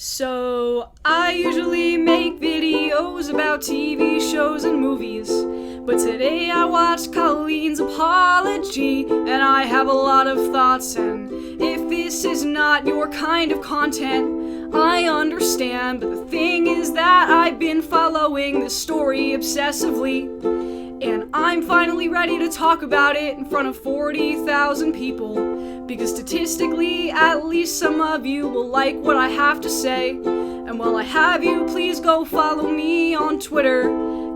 So, I usually make videos about TV shows and movies, but today I watched Colleen's apology, and I have a lot of thoughts, and if this is not your kind of content, I understand, but the thing is that I've been following this story obsessively, and I'm finally ready to talk about it in front of 40,000 people. Because statistically, at least some of you will like what I have to say. And while I have you, please go follow me on Twitter,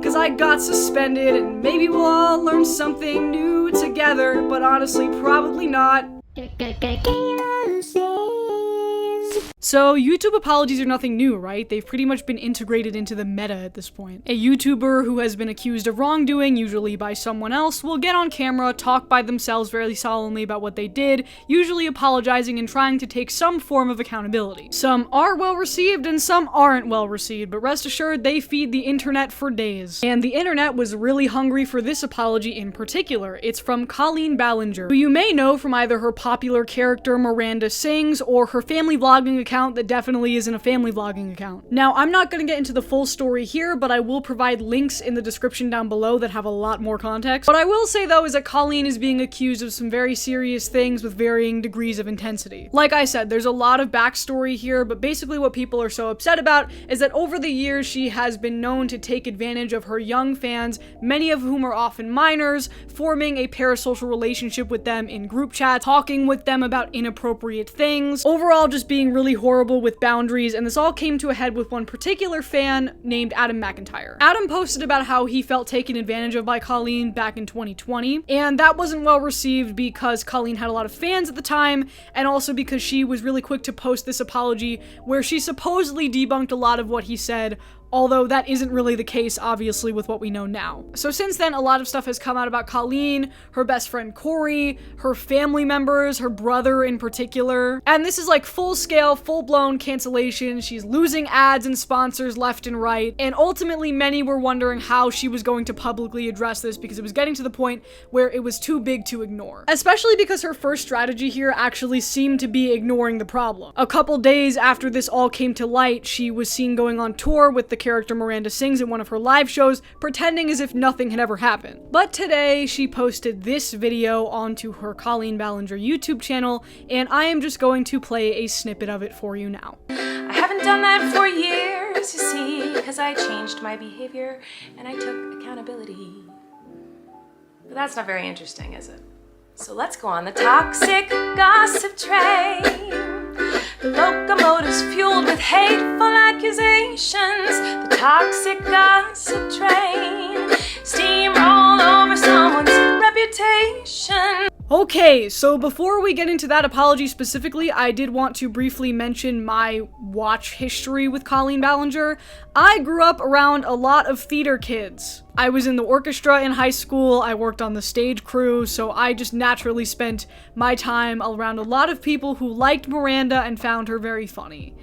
cause I got suspended and maybe we'll all learn something new together, but honestly, probably not. So, YouTube apologies are nothing new, right? They've pretty much been integrated into the meta at this point. A YouTuber who has been accused of wrongdoing, usually by someone else, will get on camera, talk by themselves very solemnly about what they did, usually apologizing and trying to take some form of accountability. Some are well received and some aren't well received, but rest assured they feed the internet for days. And the internet was really hungry for this apology in particular. It's from Colleen Ballinger, who you may know from either her popular character Miranda Sings or her family vlogging account that definitely isn't a family vlogging account. Now, I'm not going to get into the full story here, but I will provide links in the description down below that have a lot more context. What I will say though is that Colleen is being accused of some very serious things with varying degrees of intensity. Like I said, there's a lot of backstory here, but basically what people are so upset about is that over the years she has been known to take advantage of her young fans, many of whom are often minors, forming a parasocial relationship with them in group chats, talking with them about inappropriate things, overall just being really horrible with boundaries, and this all came to a head with one particular fan named Adam McIntyre. Adam posted about how he felt taken advantage of by Colleen back in 2020, and that wasn't well received because Colleen had a lot of fans at the time, and also because she was really quick to post this apology where she supposedly debunked a lot of what he said, although that isn't really the case, obviously, with what we know now. So since then, a lot of stuff has come out about Colleen, her best friend Corey, her family members, her brother in particular, and this is like full-scale, full-blown cancellation. She's losing ads and sponsors left and right, and ultimately many were wondering how she was going to publicly address this because it was getting to the point where it was too big to ignore. Especially because her first strategy here actually seemed to be ignoring the problem. A couple days after this all came to light, she was seen going on tour with the character Miranda Sings in one of her live shows, pretending as if nothing had ever happened. But today, she posted this video onto her Colleen Ballinger YouTube channel, and I am just going to play a snippet of it for you now. I haven't done that for years, you see, because I changed my behavior and I took accountability. But that's not very interesting, is it? So let's go on the toxic gossip train. The locomotive's fueled with hateful accusations. The toxic gossip train steamroll over someone's reputation. Okay, so before we get into that apology specifically, I did want to briefly mention my watch history with Colleen Ballinger. I grew up around a lot of theater kids. I was in the orchestra in high school, I worked on the stage crew, so I just naturally spent my time around a lot of people who liked Miranda and found her very funny.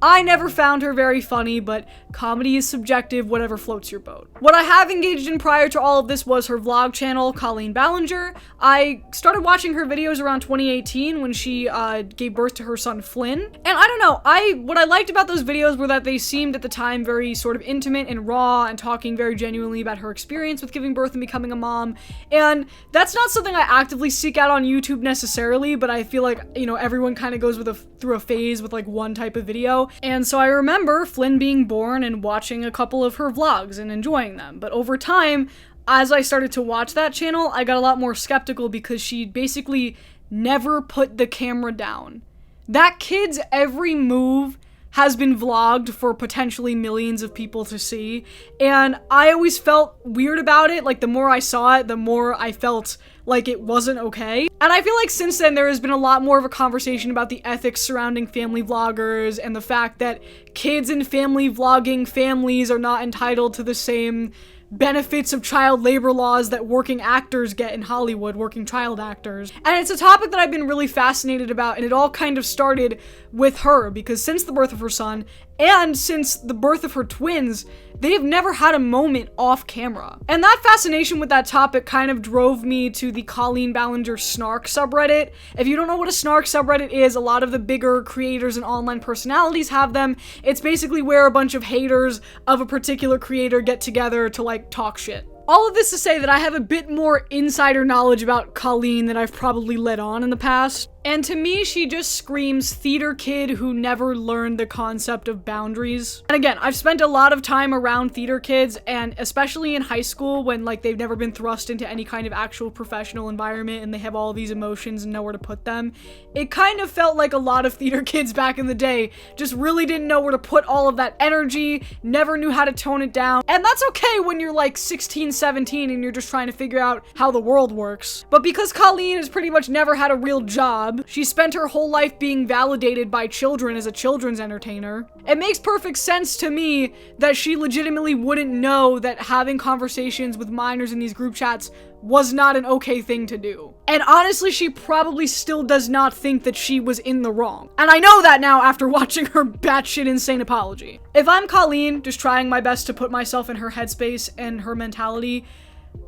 I never found her very funny, but comedy is subjective, whatever floats your boat. What I have engaged in prior to all of this was her vlog channel, Colleen Ballinger. I started watching her videos around 2018 when she gave birth to her son Flynn. And I don't know, what I liked about those videos were that they seemed at the time very sort of intimate and raw and talking very genuinely about her experience with giving birth and becoming a mom. And that's not something I actively seek out on YouTube necessarily, but I feel like, you know, everyone kind of goes through a phase with like one type of video. And so I remember Flynn being born and watching a couple of her vlogs and enjoying them. But over time, as I started to watch that channel, I got a lot more skeptical because she basically never put the camera down. That kid's every move has been vlogged for potentially millions of people to see, and I always felt weird about it. Like, the more I saw it, the more I felt like it wasn't okay. And I feel like since then there has been a lot more of a conversation about the ethics surrounding family vloggers and the fact that kids in family vlogging families are not entitled to the same benefits of child labor laws that working actors get in Hollywood, working child actors. And it's a topic that I've been really fascinated about, and it all kind of started with her, because since the birth of her son, and since the birth of her twins, they have never had a moment off camera. And that fascination with that topic kind of drove me to the Colleen Ballinger snark subreddit. If you don't know what a snark subreddit is, a lot of the bigger creators and online personalities have them. It's basically where a bunch of haters of a particular creator get together to like talk shit. All of this to say that I have a bit more insider knowledge about Colleen than I've probably let on in the past. And to me, she just screams theater kid who never learned the concept of boundaries. And again, I've spent a lot of time around theater kids, and especially in high school when like they've never been thrust into any kind of actual professional environment and they have all these emotions and nowhere to put them. It kind of felt like a lot of theater kids back in the day just really didn't know where to put all of that energy, never knew how to tone it down. And that's okay when you're like 16, 17 and you're just trying to figure out how the world works. But because Colleen has pretty much never had a real job, she spent her whole life being validated by children as a children's entertainer. It makes perfect sense to me that she legitimately wouldn't know that having conversations with minors in these group chats was not an okay thing to do. And honestly, she probably still does not think that she was in the wrong. And I know that now after watching her batshit insane apology. If I'm Colleen, just trying my best to put myself in her headspace and her mentality,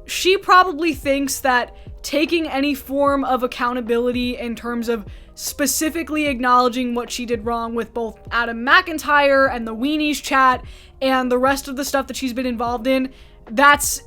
she probably thinks that taking any form of accountability in terms of specifically acknowledging what she did wrong with both Adam McIntyre and the Weenies chat and the rest of the stuff that she's been involved in, that's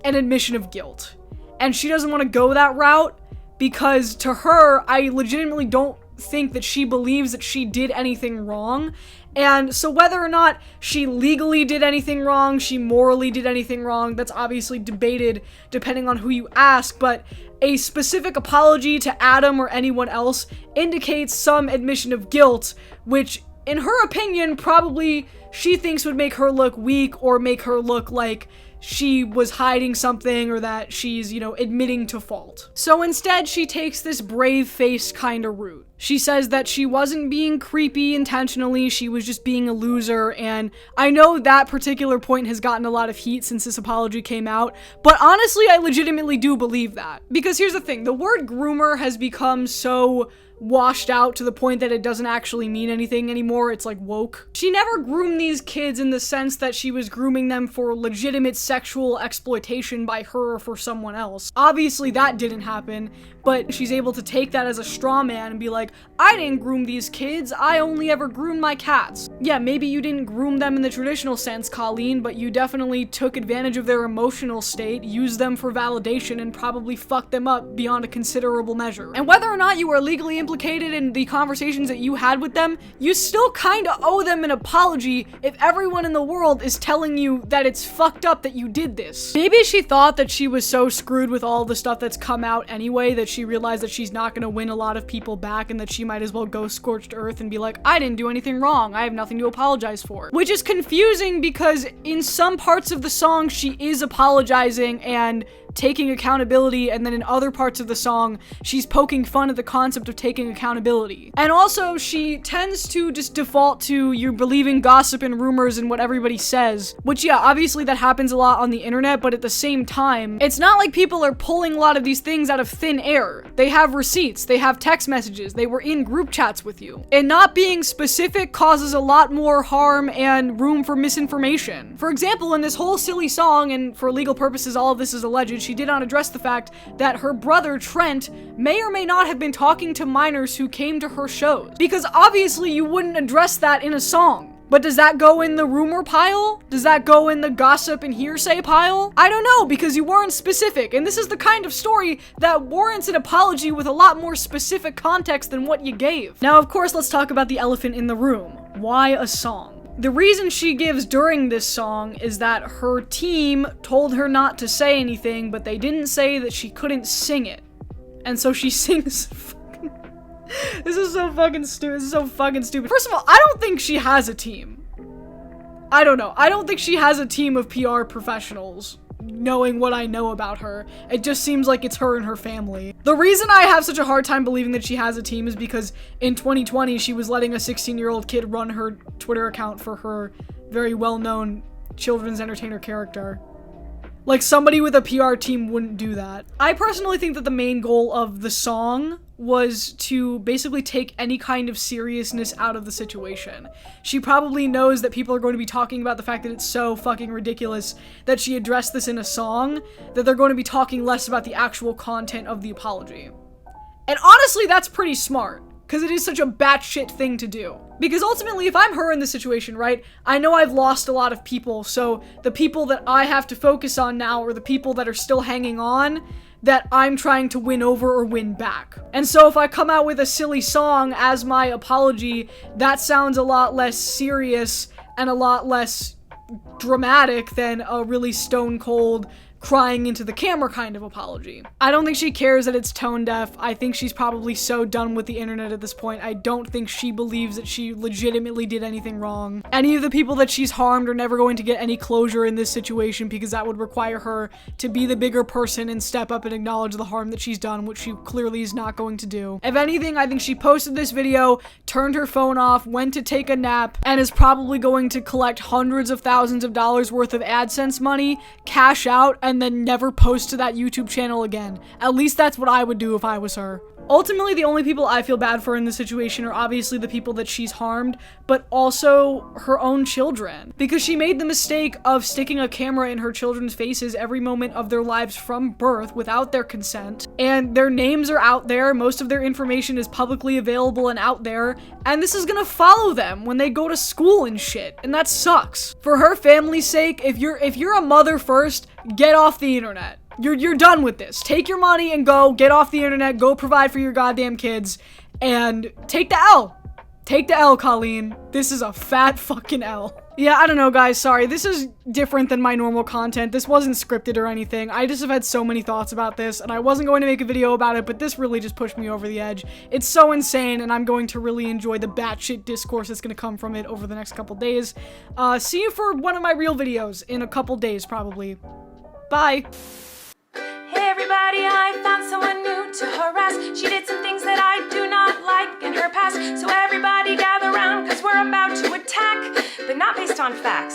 an admission of guilt. And she doesn't want to go that route because to her, I legitimately don't think that she believes that she did anything wrong. And so whether or not she legally did anything wrong, she morally did anything wrong, that's obviously debated depending on who you ask, but a specific apology to Adam or anyone else indicates some admission of guilt, which in her opinion probably she thinks would make her look weak or make her look like she was hiding something or that she's, admitting to fault. So instead, she takes this brave-faced kind of route. She says that she wasn't being creepy intentionally, she was just being a loser, and I know that particular point has gotten a lot of heat since this apology came out, but honestly, I legitimately do believe that. Because here's the thing, the word groomer has become so washed out to the point that it doesn't actually mean anything anymore. It's like woke. She never groomed these kids in the sense that she was grooming them for legitimate sexual exploitation by her or for someone else. Obviously that didn't happen, but she's able to take that as a straw man and be like, I didn't groom these kids, I only ever groomed my cats. Yeah, maybe you didn't groom them in the traditional sense, Colleen, but you definitely took advantage of their emotional state, used them for validation, and probably fucked them up beyond a considerable measure. And whether or not you were legally implicated in the conversations that you had with them, you still kinda owe them an apology if everyone in the world is telling you that it's fucked up that you did this. Maybe she thought that she was so screwed with all the stuff that's come out anyway that she realized that she's not gonna win a lot of people back and that she might as well go scorched earth and be like, I didn't do anything wrong, I have nothing to apologize for. Which is confusing because in some parts of the song she is apologizing and taking accountability, and then in other parts of the song, she's poking fun at the concept of taking accountability. And also, she tends to just default to you believing gossip and rumors and what everybody says, which yeah, obviously that happens a lot on the internet, but at the same time, it's not like people are pulling a lot of these things out of thin air. They have receipts, they have text messages, they were in group chats with you. And not being specific causes a lot more harm and room for misinformation. For example, in this whole silly song, and for legal purposes all of this is alleged, she did not address the fact that her brother, Trent, may or may not have been talking to minors who came to her shows. Because obviously you wouldn't address that in a song. But does that go in the rumor pile? Does that go in the gossip and hearsay pile? I don't know, because you weren't specific, and this is the kind of story that warrants an apology with a lot more specific context than what you gave. Now, of course, let's talk about the elephant in the room. Why a song? The reason she gives during this song is that her team told her not to say anything, but they didn't say that she couldn't sing it. And so she sings This is so fucking stupid. First of all, I don't think she has a team. I don't know. I don't think she has a team of PR professionals, knowing what I know about her. It just seems like it's her and her family. The reason I have such a hard time believing that she has a team is because in 2020, she was letting a 16-year-old kid run her Twitter account for her very well-known children's entertainer character. Like, somebody with a PR team wouldn't do that. I personally think that the main goal of the song was to basically take any kind of seriousness out of the situation. She probably knows that people are going to be talking about the fact that it's so fucking ridiculous that she addressed this in a song, that they're going to be talking less about the actual content of the apology. And honestly, that's pretty smart, because it is such a batshit thing to do. Because ultimately, if I'm her in this situation, right, I know I've lost a lot of people, so the people that I have to focus on now are the people that are still hanging on, that I'm trying to win over or win back. And so if I come out with a silly song as my apology, that sounds a lot less serious and a lot less dramatic than a really stone cold crying into the camera kind of apology. I don't think she cares that it's tone deaf. I think she's probably so done with the internet at this point. I don't think she believes that she legitimately did anything wrong. Any of the people that she's harmed are never going to get any closure in this situation, because that would require her to be the bigger person and step up and acknowledge the harm that she's done, which she clearly is not going to do. If anything, I think she posted this video, turned her phone off, went to take a nap, and is probably going to collect hundreds of thousands of dollars worth of AdSense money, cash out, and then never post to that YouTube channel again. At least that's what I would do if I was her. Ultimately, the only people I feel bad for in this situation are obviously the people that she's harmed, but also her own children. Because she made the mistake of sticking a camera in her children's faces every moment of their lives from birth without their consent. And their names are out there, most of their information is publicly available and out there, and this is gonna follow them when they go to school and shit, and that sucks. For her family's sake, if you're a mother first, get off the internet. You're done with this. Take your money and go, get off the internet, go provide for your goddamn kids, and take the L. Take the L, Colleen. This is a fat fucking L. Yeah, I don't know, guys, sorry. This is different than my normal content. This wasn't scripted or anything. I just have had so many thoughts about this, and I wasn't going to make a video about it, but this really just pushed me over the edge. It's so insane, and I'm going to really enjoy the batshit discourse that's going to come from it over the next couple days. See you for one of my real videos in a couple days, probably. Bye. Hey everybody, I found someone new to harass. She did some things that I do not like in her past. So everybody gather round, cause we're about to attack, but not based on facts.